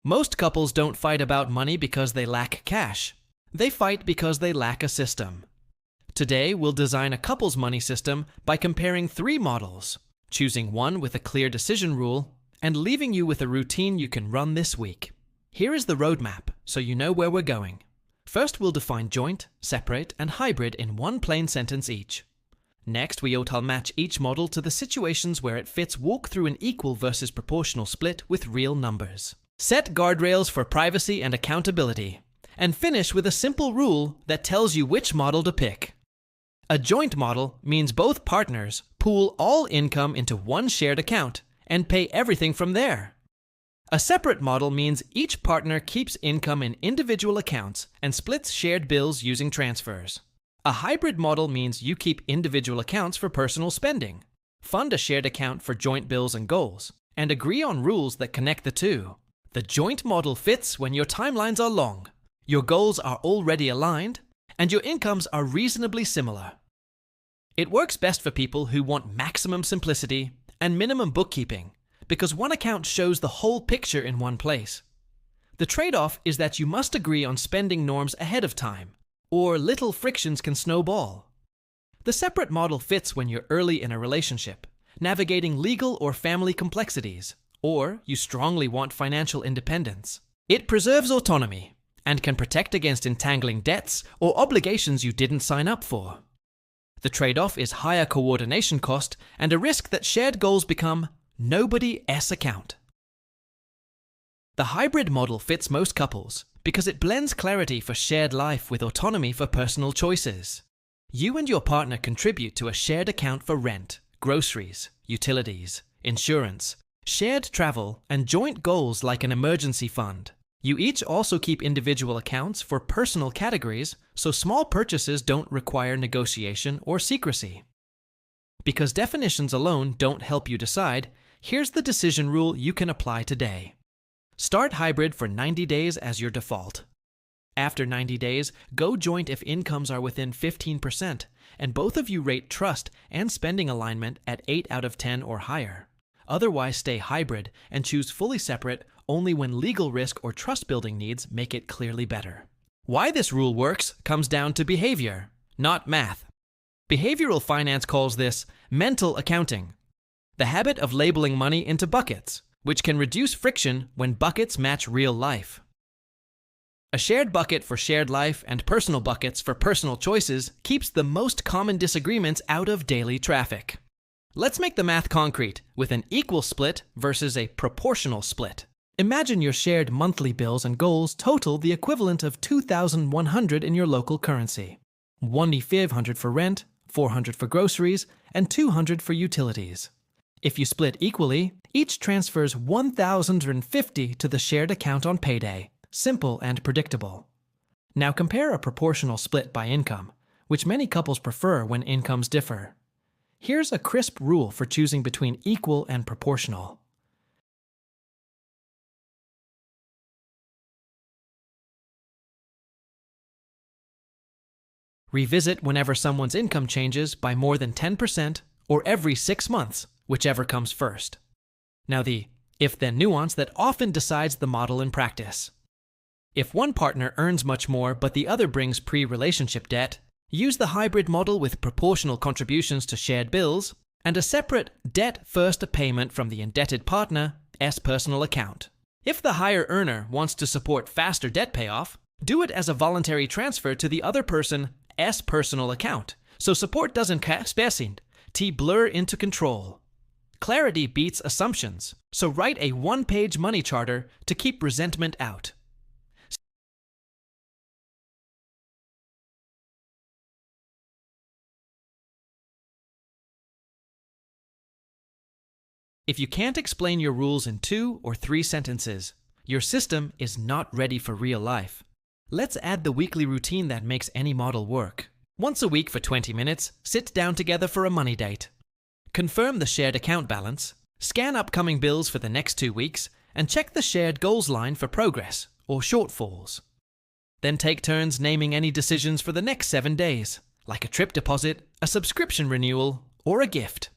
Most couples don't fight about money because they lack cash. They fight because they lack a system. Today, we'll design a couple's money system by comparing 3 models, choosing one with a clear decision rule, and leaving you with a routine you can run this week. Here is the roadmap, so you know where we're going. First, we'll define joint, separate, and hybrid in one plain sentence each. Next, we auto match each model to the situations where it fits, walk through an equal versus proportional split with real numbers. Set guardrails for privacy and accountability, and finish with a simple rule that tells you which model to pick. A joint model means both partners pool all income into one shared account and pay everything from there. A separate model means each partner keeps income in individual accounts and splits shared bills using transfers. A hybrid model means you keep individual accounts for personal spending, fund a shared account for joint bills and goals, and agree on rules that connect the two. The joint model fits when your timelines are long, your goals are already aligned, and your incomes are reasonably similar. It works best for people who want maximum simplicity and minimum bookkeeping, because one account shows the whole picture in one place. The trade-off is that you must agree on spending norms ahead of time, or little frictions can snowball. The separate model fits when you're early in a relationship, navigating legal or family complexities, or you strongly want financial independence. It preserves autonomy and can protect against entangling debts or obligations you didn't sign up for. The trade-off is higher coordination cost and a risk that shared goals become nobody's account. The hybrid model fits most couples because it blends clarity for shared life with autonomy for personal choices. You and your partner contribute to a shared account for rent, groceries, utilities, insurance, shared travel, and joint goals like an emergency fund. You each also keep individual accounts for personal categories, so small purchases don't require negotiation or secrecy. Because definitions alone don't help you decide, here's the decision rule you can apply today. Start hybrid for 90 days as your default. After 90 days, go joint if incomes are within 15%, and both of you rate trust and spending alignment at 8 out of 10 or higher. Otherwise, stay hybrid and choose fully separate only when legal risk or trust-building needs make it clearly better. Why this rule works comes down to behavior, not math. Behavioral finance calls this mental accounting, the habit of labeling money into buckets, which can reduce friction when buckets match real life. A shared bucket for shared life and personal buckets for personal choices keeps the most common disagreements out of daily traffic. Let's make the math concrete with an equal split versus a proportional split. Imagine your shared monthly bills and goals total the equivalent of $2,100 in your local currency. $1,500 for rent, $400 for groceries, and $200 for utilities. If you split equally, each transfers $1,050 to the shared account on payday. Simple and predictable. Now compare a proportional split by income, which many couples prefer when incomes differ. Here's a crisp rule for choosing between equal and proportional. Revisit whenever someone's income changes by more than 10% or every 6 months, whichever comes first. Now the if-then nuance that often decides the model in practice. If one partner earns much more but the other brings pre-relationship debt, use the hybrid model with proportional contributions to shared bills and a separate debt-first payment from the indebted partner's personal account. If the higher earner wants to support faster debt payoff, do it as a voluntary transfer to the other person's personal account, so support doesn't blur into control. Clarity beats assumptions, so write a one-page money charter to keep resentment out. If you can't explain your rules in 2 or 3 sentences, your system is not ready for real life. Let's add the weekly routine that makes any model work. Once a week for 20 minutes, sit down together for a money date. Confirm the shared account balance, scan upcoming bills for the next 2 weeks, and check the shared goals line for progress or shortfalls. Then take turns naming any decisions for the next 7 days, like a trip deposit, a subscription renewal, or a gift.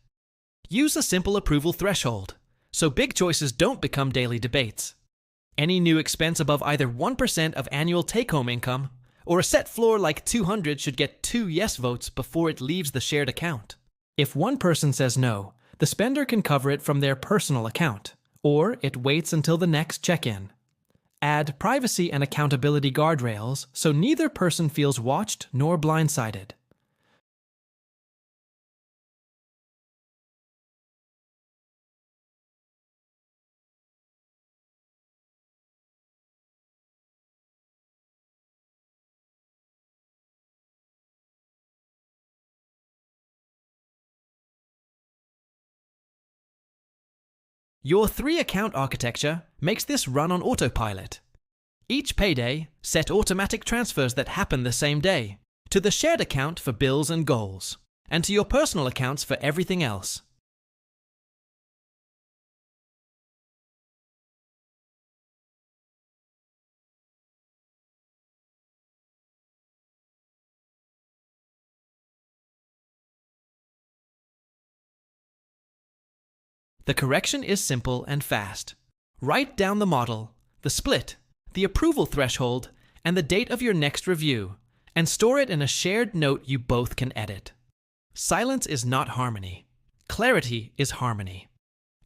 Use a simple approval threshold, so big choices don't become daily debates. Any new expense above either 1% of annual take-home income or a set floor like 200 should get 2 yes votes before it leaves the shared account. If one person says no, the spender can cover it from their personal account, or it waits until the next check-in. Add privacy and accountability guardrails so neither person feels watched nor blindsided. Your 3-account architecture makes this run on autopilot. Each payday, set automatic transfers that happen the same day, to the shared account for bills and goals, and to your personal accounts for everything else. The correction is simple and fast. Write down the model, the split, the approval threshold, and the date of your next review, and store it in a shared note you both can edit. Silence is not harmony. Clarity is harmony.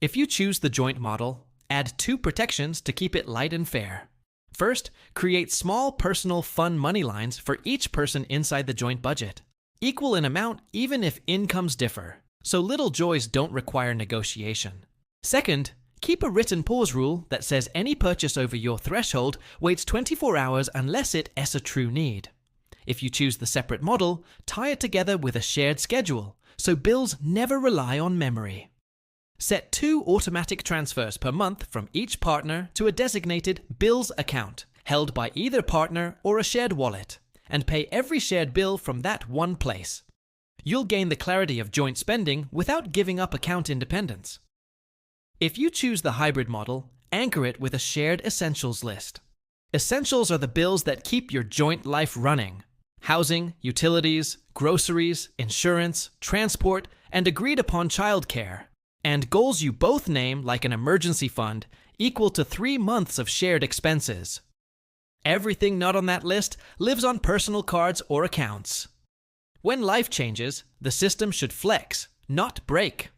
If you choose the joint model, add 2 protections to keep it light and fair. First, create small personal fun money lines for each person inside the joint budget, equal in amount even if incomes differ, so little joys don't require negotiation. Second, keep a written pause rule that says any purchase over your threshold waits 24 hours unless it is a true need. If you choose the separate model, tie it together with a shared schedule, so bills never rely on memory. Set 2 automatic transfers per month from each partner to a designated bills account, held by either partner or a shared wallet, and pay every shared bill from that one place. You'll gain the clarity of joint spending without giving up account independence. If you choose the hybrid model, anchor it with a shared essentials list. Essentials are the bills that keep your joint life running: housing, utilities, groceries, insurance, transport, and agreed upon childcare. And goals you both name, like an emergency fund, equal to 3 months of shared expenses. Everything not on that list lives on personal cards or accounts. When life changes, the system should flex, not break.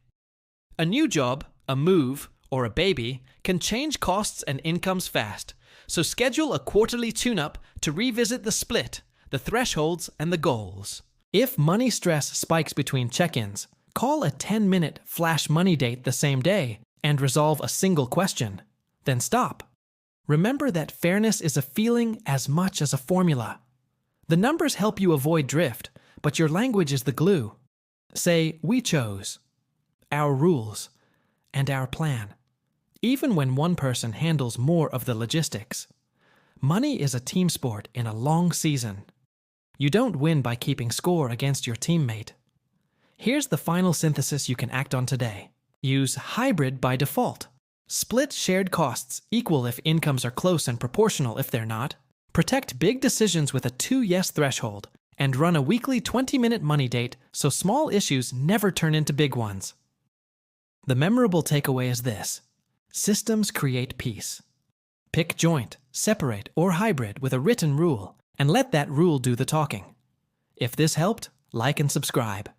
A new job, a move, or a baby can change costs and incomes fast, so schedule a quarterly tune-up to revisit the split, the thresholds, and the goals. If money stress spikes between check-ins, call a 10-minute flash money date the same day and resolve a single question. Then stop. Remember that fairness is a feeling as much as a formula. The numbers help you avoid drift, but your language is the glue. Say, we chose, our rules, and our plan, even when one person handles more of the logistics. Money is a team sport in a long season. You don't win by keeping score against your teammate. Here's the final synthesis you can act on today. Use hybrid by default. Split shared costs equal if incomes are close and proportional if they're not. Protect big decisions with a 2 yes threshold, and run a weekly 20-minute money date so small issues never turn into big ones. The memorable takeaway is this: systems create peace. Pick joint, separate, or hybrid with a written rule, and let that rule do the talking. If this helped, like and subscribe.